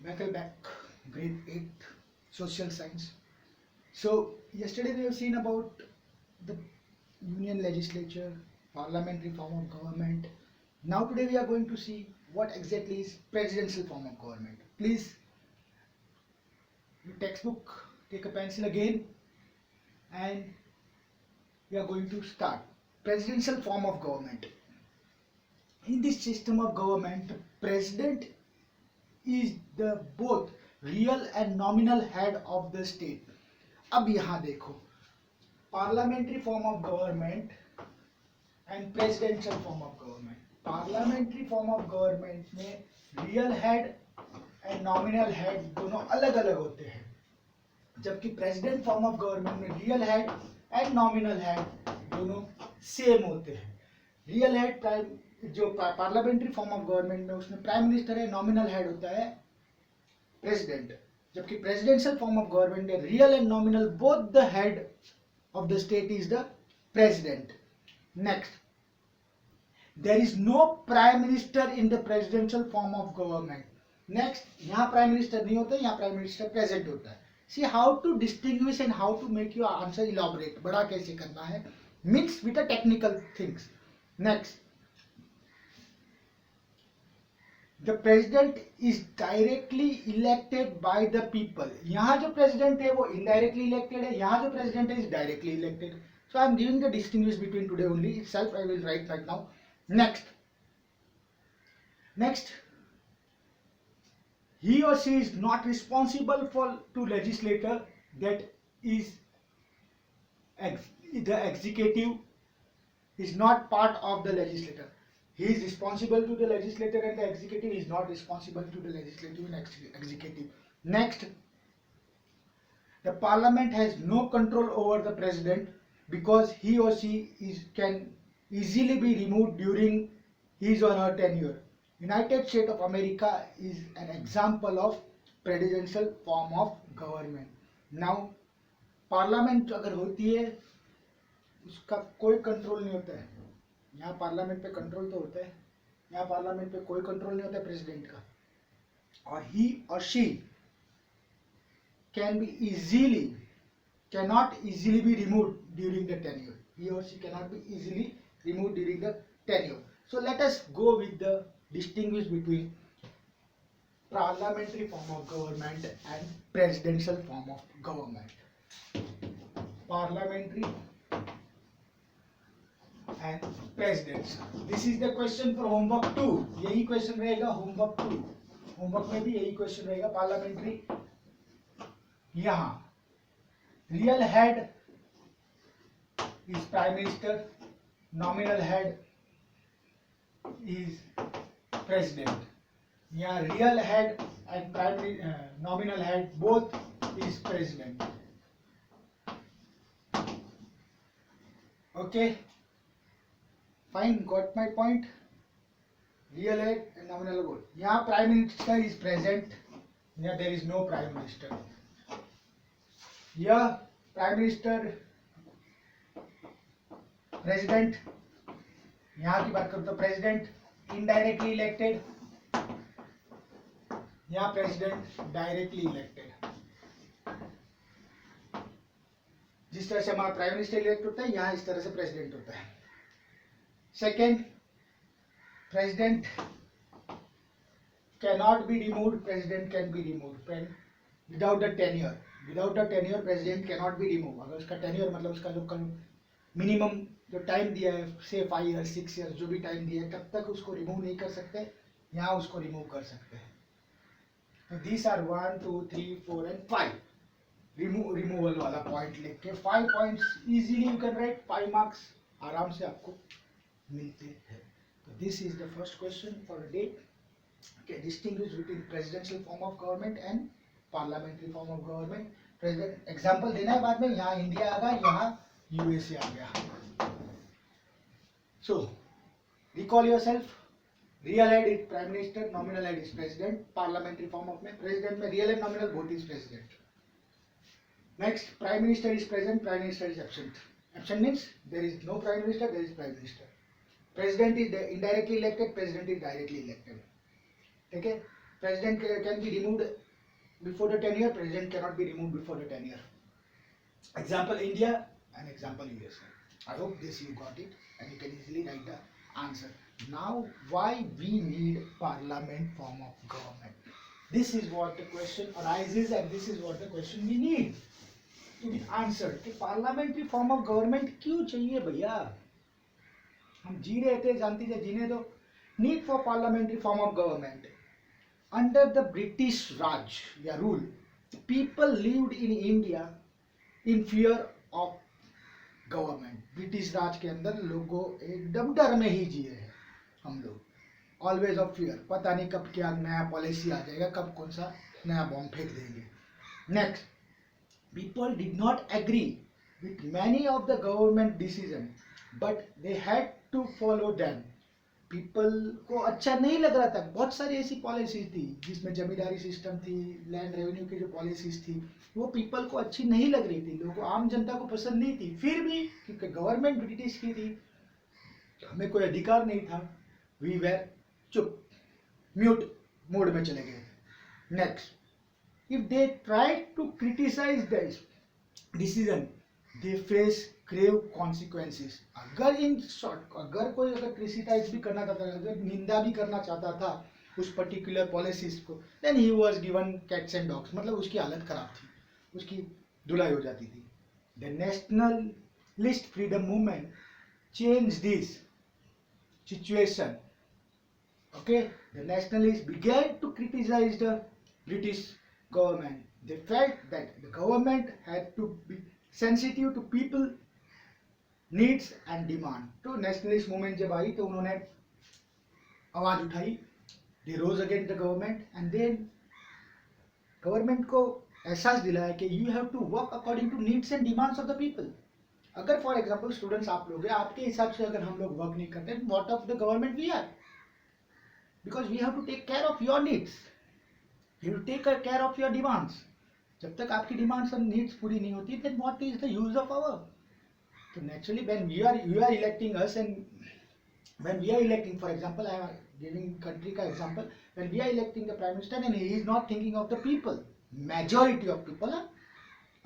Welcome back, grade 8 social science. So, yesterday we have seen about the union legislature, parliamentary form of government. Now, today we are going to see what exactly is presidential form of government. Please, your textbook, take a pencil again, and we are going to start. Presidential form of government. In this system of government, the president is the both real and nominal head of the state. अब यहाँ देखो, parliamentary form of government and presidential form of government. Parliamentary form of government में real head and nominal head दोनों अलग अलग होते हैं, जबकि president form of government में real head and nominal head दोनों same होते हैं. Real head prime जो पार्लियामेंट्री फॉर्म ऑफ गवर्नमेंट में उसमें प्राइम मिनिस्टर है, नॉमिनल हेड होता है प्रेसिडेंट, जबकि प्रेसिडेंशियल फॉर्म ऑफ गवर्नमेंट में real and nominal both the head of the state is the president. Next, there is no prime minister in the presidential form of government. Next, यहाँ prime minister नहीं होता, यहाँ prime minister present होता है. See how to distinguish and how to make your answer इलॉबरेट, बड़ा कैसे करना है, mix with the technical things. Next, The president is directly elected by the people. यहाँ जो president है वो indirectly elected है, यहाँ जो president है is directly elected. So I am giving the distinguish between today only itself. I will write right now. Next, he or she is not responsible for to legislator, that is the executive is not part of the legislator. He is responsible to the legislature and the executive is not responsible to the legislative and executive. Next, the parliament has no control over the president because he or she can easily be removed during his or her tenure. United States of America is an example of presidential form of government. Now, parliament अगर होती है उसका कोई control नहीं होता है. यहाँ parliament पे कंट्रोल तो होता है, यहाँ पार्लियामेंट पे कोई कंट्रोल नहीं होता है प्रेसिडेंट का. और ही और she can be easily cannot easily be removed during the tenure. He or she cannot be easily removed during the tenure. So let us go with the distinguish between parliamentary form of government and presidential form of government. Parliamentary and presidential. This is the question for homework 2. यही question रहेगा homework 2. homework में भी यही question रहेगा. parliamentary, यहाँ real head is prime minister, nominal head is president. यहाँ real head and nominal head both is president. Okay, fine, got my point. Real head and nominal both. यहाँ prime minister is present, यहाँ there is no prime minister. यह prime minister president, यहाँ की बात करूँ तो president indirectly elected, यहाँ president directly elected. जिस तरह से हमारा प्राइम मिनिस्टर इलेक्ट होता है, यहाँ इस तरह से प्रेसिडेंट होता है. Second, president cannot be removed, president can be removed without the tenure. Without a tenure president can not be remove. अगर उसका टेन्योर मतलब उसका जो मिनिमम जो टाइम दिया है, से 5 ईयर 6 ईयर जो भी टाइम दिया है, तब तक उसको रिमूव नहीं कर सकते. यहाँ उसको रिमूव कर सकते हैं. तो दिस आर 1 2 3 4 एंड 5 रिमूवल वाला पॉइंट लिख के 5 points easily you can write. 5 marks आराम से आपको मिलते हैं. तो this is the first question for day. Distinguish between presidential form of government and parliamentary form of government. President example देना है बाद में. यहाँ इंडिया आ गया, यहाँ यूएसए आ गया. So recall yourself. Real head is prime minister, nominal head is president. Parliamentary form of में प्रेसिडेंट में real and nominal both is president. Next, prime minister is present, prime minister is absent. Absent means there is no prime minister, there is prime minister. President is indirectly elected, president is directly elected. ठीक है. president can be removed before the tenure, president cannot be removed before the tenure. Example India and example USA. I hope this you got it and you can easily write the answer. Now why we need parliament form of government? This is what the question arises and this is what the question we need to be answered. कि parliamentary form of government क्यों चाहिए भैया? हम जी रहे थे, जानती थे, जीने दो. Need for parliamentary form of government. Under the British Raj या rule, people lived in India in fear of government. British Raj के अंदर लोगों एकदम डर में ही जिए हैं हम लोग. Always of fear. पता नहीं कब क्या नया पॉलिसी आ जाएगा, कब कौन सा नया बॉम्ब फेंक देंगे. Next, people did not agree with many of the government decision but they had to follow them. People को अच्छा नहीं लग रहा था. बहुत सारी ऐसी पॉलिसीज थी जिसमें जमींदारी सिस्टम थी, लैंड रेवेन्यू की जो पॉलिसीज थी वो पीपल को अच्छी नहीं लग रही थी, लोगों को, आम जनता को पसंद नहीं थी. फिर भी क्योंकि गवर्नमेंट ब्रिटिश की थी, हमें कोई अधिकार नहीं था, वी वेर चुप, म्यूट मोड में चले गए. Next, if they tried to criticise this decision they face grave consequences. अगर कोई क्रिटिसाइज भी करना चाहता था, अगर निंदा भी करना चाहता था उस पर्टिकुलर पॉलिसीज को, then he was given cats and dogs. मतलब उसकी हालत खराब थी, उसकी धुलाई हो जाती थी. The nationalist freedom movement change this situation. Okay, the nationalists began to criticize the British government. They felt that the government had to be sensitive to people needs and demand. तो nationalist movement जब आई तो उन्होंने आवाज उठाई. They rose against the government and then government को एहसास दिलाया कि you have to work according to needs and demands of the people. अगर for example students आप लोग हैं, आपके हिसाब से अगर हम लोग वर्क नहीं करते, what of the government we are? Because we have to take care of your needs. You will take care of your demands. जब तक आपकी demands and needs पूरी नहीं होती, then what is the use of our? So naturally, when you are electing us, and when we are electing, for example, I am giving country का example, when we are electing the prime minister, and he is not thinking of the people, majority of people.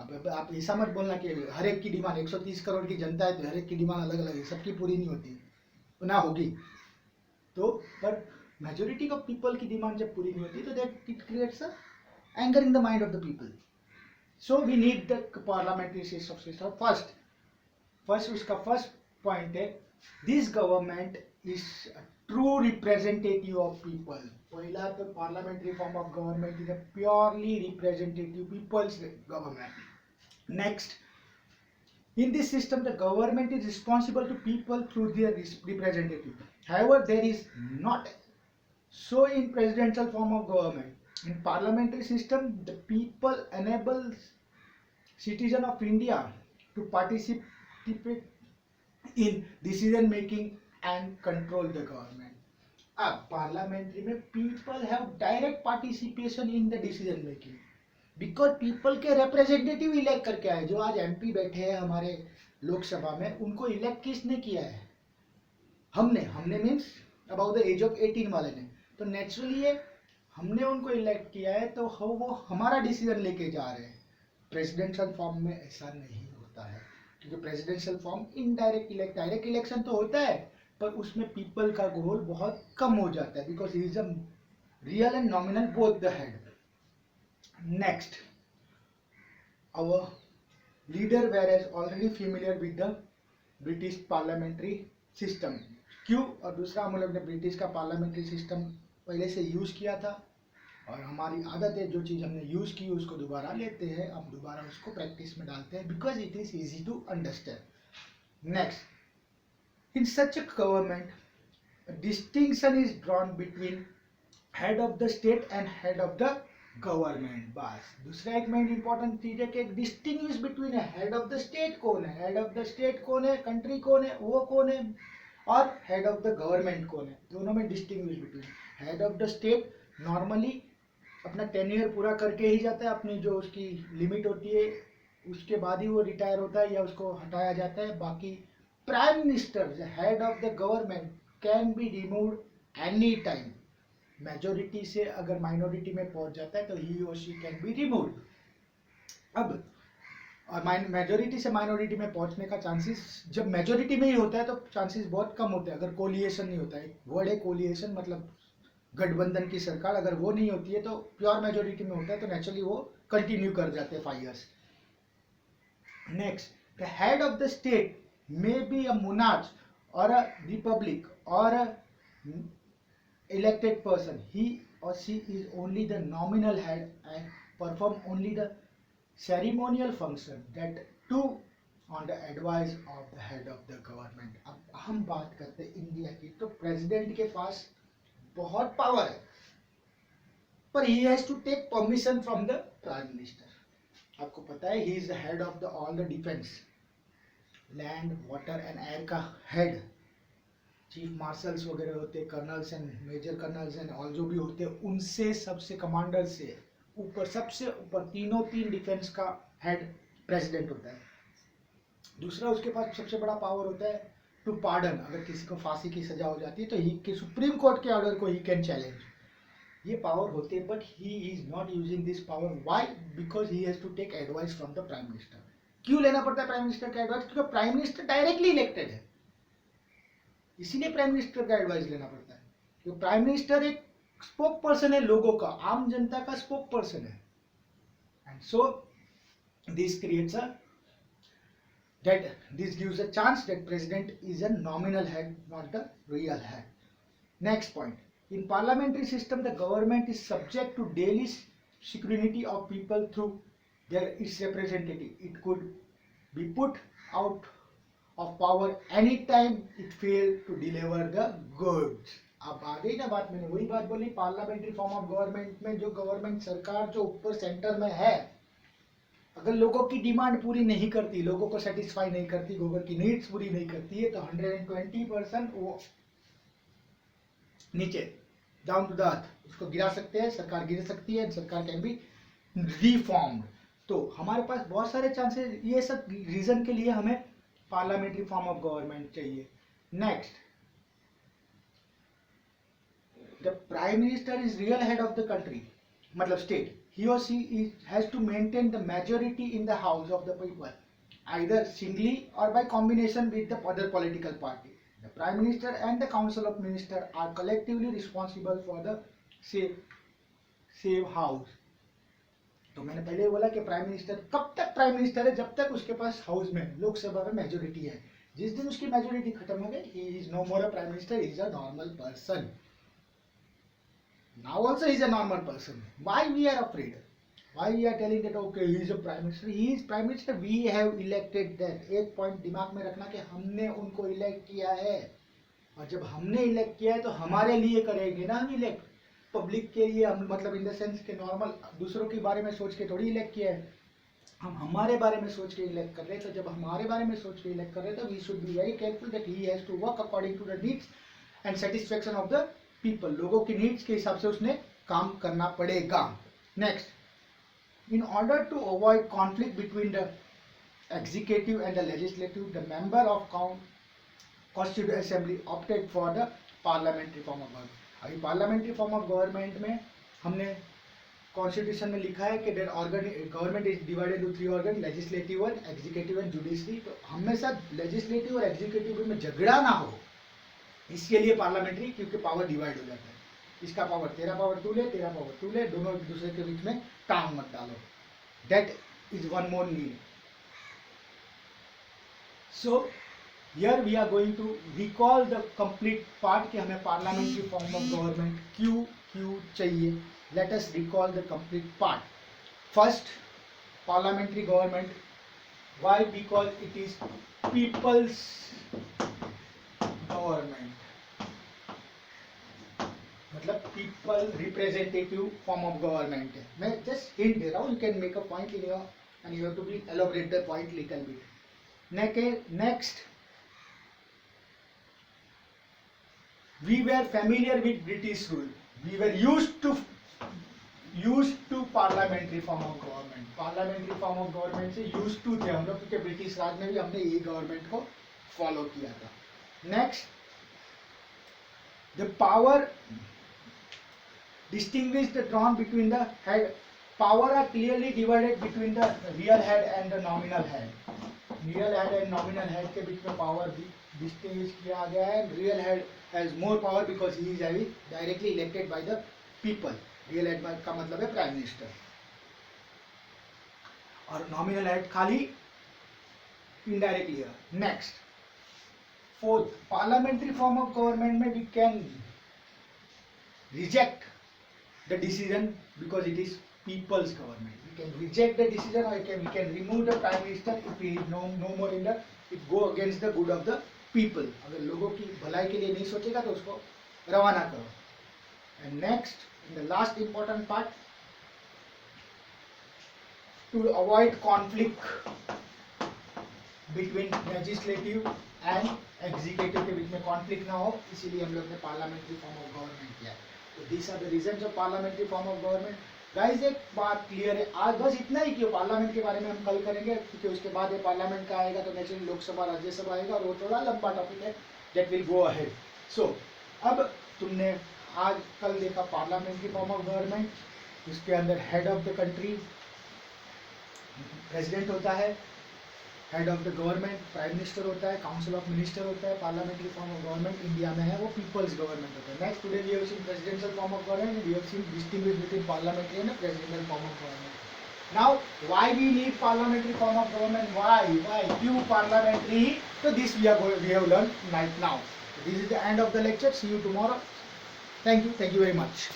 अब आप ऐसा मत बोलना कि हर एक की demand, 130 crore की जनता है तो हर एक की डिमांड अलग अलग है, सबकी पूरी नहीं होती, ना होगी. तो पर majority of people की डिमांड जब पूरी नहीं होती तो that it creates a anger in the mind of the people. So we need the parliamentary system. First उसका first point है, this government is a true representative of people. पहला तो parliamentary form of government is a purely representative people's government. Next, in this system the government is responsible to people through their representative. However, there is not so in presidential form of government. In parliamentary system, the people enables citizen of India to participate in decision making and control the government. अब parliamentary में people have direct participation in the decision making because people के representative elect करके आए. जो आज MP बैठे हैं हमारे लोकसभा में, उनको elect किसने किया है? हमने means about the age of 18 वाले ने. तो नेचुरली हमने उनको इलेक्ट किया है तो वो हमारा डिसीजन लेके जा रहे हैं. प्रेसिडेंशियल फॉर्म में ऐसा नहीं होता है क्योंकि presidential form indirect direct election तो होता है पर उसमें पीपल का रोल बहुत कम हो जाता है because he is a real and nominal both the head. Next, our leader were as already familiar with the British parliamentary system. क्यों? और दूसरा, हम लोग ने ब्रिटिश का पार्लियामेंट्री सिस्टम पहले से यूज़ किया था और हमारी आदत है जो चीज़ हमने यूज़ की उसको दोबारा लेते हैं, अब दोबारा उसको प्रैक्टिस में डालते हैं because it is easy to understand. Next, in such a government distinction is drawn between head of the state and head of the government. बस दूसरा एक मेन इंपॉर्टेंट चीज है कि एक distinguish between head of the state कौन है, head of the state कौन है, कंट्री कौन है, वो कौन है, और हेड ऑफ द गवर्नमेंट कौन है. दोनों में distinguish between. Head of the state normally अपना टेन्योर पूरा करके ही जाता है, अपनी जो उसकी लिमिट होती है उसके बाद ही वो रिटायर होता है या उसको हटाया जाता है. बाकी prime minister head of the government can be removed any time majority से अगर माइनॉरिटी में पहुंच जाता है तो ही और शी कैन बी रिमूव्ड। अब और मेजोरिटी से माइनॉरिटी में पहुंचने का चांसेस जब मेजोरिटी में ही होता है तो चांसेस बहुत कम होते हैं, अगर कोलिएशन नहीं होता है। वर्ड है कोलिएशन, मतलब गठबंधन की सरकार, अगर वो नहीं होती है तो प्योर मेजोरिटी में होता है तो नेचुरली वो कंटिन्यू कर जाते हैं 5 years। Next, the head of the state may be a monarch or a republic or a elected person. He or she is only the nominal head and perform only the ceremonial function that too on the advice of the head of the government। अब हम बात करते हैं India की, तो president के पास बहुत power है, पर he has to take permission from the prime minister. आपको पता है he is the head of the all the defence, land water and air का हेड। चीफ मार्शल्स वगैरह होते हैं, colonels and major colonels and all जो भी होते हैं, उनसे सबसे कमांडर से ऊपर, सबसे ऊपर तीन डिफेंस का हेड प्रेसिडेंट होता है। दूसरा, उसके पास सबसे बड़ा पावर होता है टू पार्डन। अगर किसी को फांसी की सजा हो जाती है तो ही के सुप्रीम कोर्ट के ऑर्डर को ही कैन चैलेंज। ये पावर होते हैं, but he is not using this power. Why? Because he has to take advice from the prime minister. क्यों लेना पड़ता है प्राइम मिनिस्टर का एडवाइस? क्योंकि प्राइम मिनिस्टर डायरेक्टली इलेक्टेड है, इसीलिए प्राइम मिनिस्टर का एडवाइस लेना पड़ता है। क्योंकि प्राइम मिनिस्टर एक स्पोक पर्सन है लोगों का, आम जनता का स्पोक पर्सन है। And so this creates a that this gives a chance that president is a nominal head, not the real head. Next point, in parliamentary system the government is subject to daily scrutiny of people through its representative. It could be put out of power anytime it fail to deliver the goods। अब आ गई ना बात, मैंने वही बात बोली, parliamentary form of government में जो गवर्नमेंट सरकार जो ऊपर सेंटर में है, अगर लोगों की डिमांड पूरी नहीं करती, लोगों को सेटिस्फाई नहीं करती, लोगों की नीड्स पूरी नहीं करती है, तो 120% वो नीचे डाउन टू द अर्थ उसको गिरा सकते हैं, सरकार गिर सकती है, सरकार कैन बी रिफॉर्म्ड। तो हमारे पास बहुत सारे चांसेस, ये सब रीजन के लिए हमें पार्लियामेंट्री फॉर्म ऑफ गवर्नमेंट चाहिए। Next, the prime minister is real head of the country, मतलब state. He or she has to maintain the majority in the house of the people, either singly or by combination with the other political party. The Prime Minister and the Council of Ministers are collectively responsible for the same house। तो मैंने पहले बोला कि prime minister कब तक prime minister है? जब तक उसके पास हाउस में, लोकसभा में मेजोरिटी है। जिस दिन उसकी मेजोरिटी खत्म हो गई, he is no more a prime minister, he is a normal person। Now also he is a normal person। Why we are afraid? Why we are telling that okay he is a prime minister? He is prime minister, we have elected that। एक point दिमाग में रखना कि हमने उनको elect किया है, और जब हमने इलेक्ट किया है तो हमारे लिए करेंगे ना हम इलेक्ट, पब्लिक के लिए हम, मतलब इन द सेंस के नॉर्मल दूसरों के बारे में सोच के थोड़ी इलेक्ट किया है, हम हमारे बारे में सोच के इलेक्ट कर रहे हैं। तो जब हमारे बारे में सोच के इलेक्ट कर रहे हैं तो we should be very careful that he has to work according to the needs and satisfaction of the people. लोगों की नीड्स के हिसाब से उसने काम करना पड़ेगा। Next, in order to avoid conflict between the executive and the legislative, the member of constituent assembly opted for the parliamentary form of government. अभी पार्लियामेंट्री फॉर्म ऑफ गवर्नमेंट में हमने कॉन्स्टिट्यूशन में लिखा है कि government is divided to 3 organ, legislative and executive and judiciary. तो हमेशा legislative और एग्जीक्यूटिव में झगड़ा ना हो, इसके लिए पार्लियामेंट्री, क्योंकि पावर डिवाइड हो जाता है। इसका पावर, तेरा पावर तू ले, तेरा पावर तू ले, दोनों एक दूसरे के बीच में टांग मत डालो। That is one more need. So here we are going to recall the complete part कि हमें पार्लियामेंट्री फॉर्म ऑफ गवर्नमेंट क्यों चाहिए। Let us recall the complete part. First, parliamentary government, why? Because it is people's government, मतलब people representative form of government है। मैं just hint दे रहा हूँ, you can make a point in your end you have to be elaborate the point little bit. Next, we were familiar with British rule, we were used to parliamentary form of government. Parliamentary form of government से used to थे हम लोग, क्योंकि British राज में भी हमने ये government को फॉलो किया था। Next, the power distinguish the drawn between the head. Power are clearly divided between the real head and the nominal head. Real head and nominal head के बीच में power distinguish किया गया है. Real head has more power because he is directly elected by the people. Real head का मतलब है prime minister, और nominal head खाली indirectly है. Next, fourth, parliamentary form of government में we can reject the decision because it is people's government. We can reject the decision, or we can remove the prime minister if he is no more in the, it go against the good of the people. अगर लोगों की भलाई के लिए नहीं सोचेगा तो उसको रवाना करो. And next, in the last important part, to avoid conflict between legislative and executive के बीच में conflict ना हो, इसीलिए हम लोग ने parliamentary form of government किया. So these are the reasons of parliamentary form of government. Guys एक बात क्लियर है, आज बस इतना ही कि पार्लियामेंट के बारे में हम कल करेंगे, क्योंकि उसके बाद ये पार्लियामेंट का आएगा तो नेचुरली लोकसभा राज्यसभा आएगा, और वो थोड़ा लंबा टॉपिक है, दैट विल गो अहेड. सो अब तुमने आज कल देखा पार्लियामेंट्री फॉर्म ऑफ गवर्नमेंट, उसके अंदर head of the country president होता है, head of the government prime minister होता है, काउंसिल ऑफ मिनिस्टर होता है. Parliamentary form of government India में है वो पीपल्स गवर्नमेंट होता है. Next, today we have seen presidential form of government, we have seen distinguish between parliamentary and presidential form of government. Now why we need parliamentary form of government, why क्यों parliamentary, तो this we have learn right now. This is the end of the lecture. See you tomorrow. Thank you very much.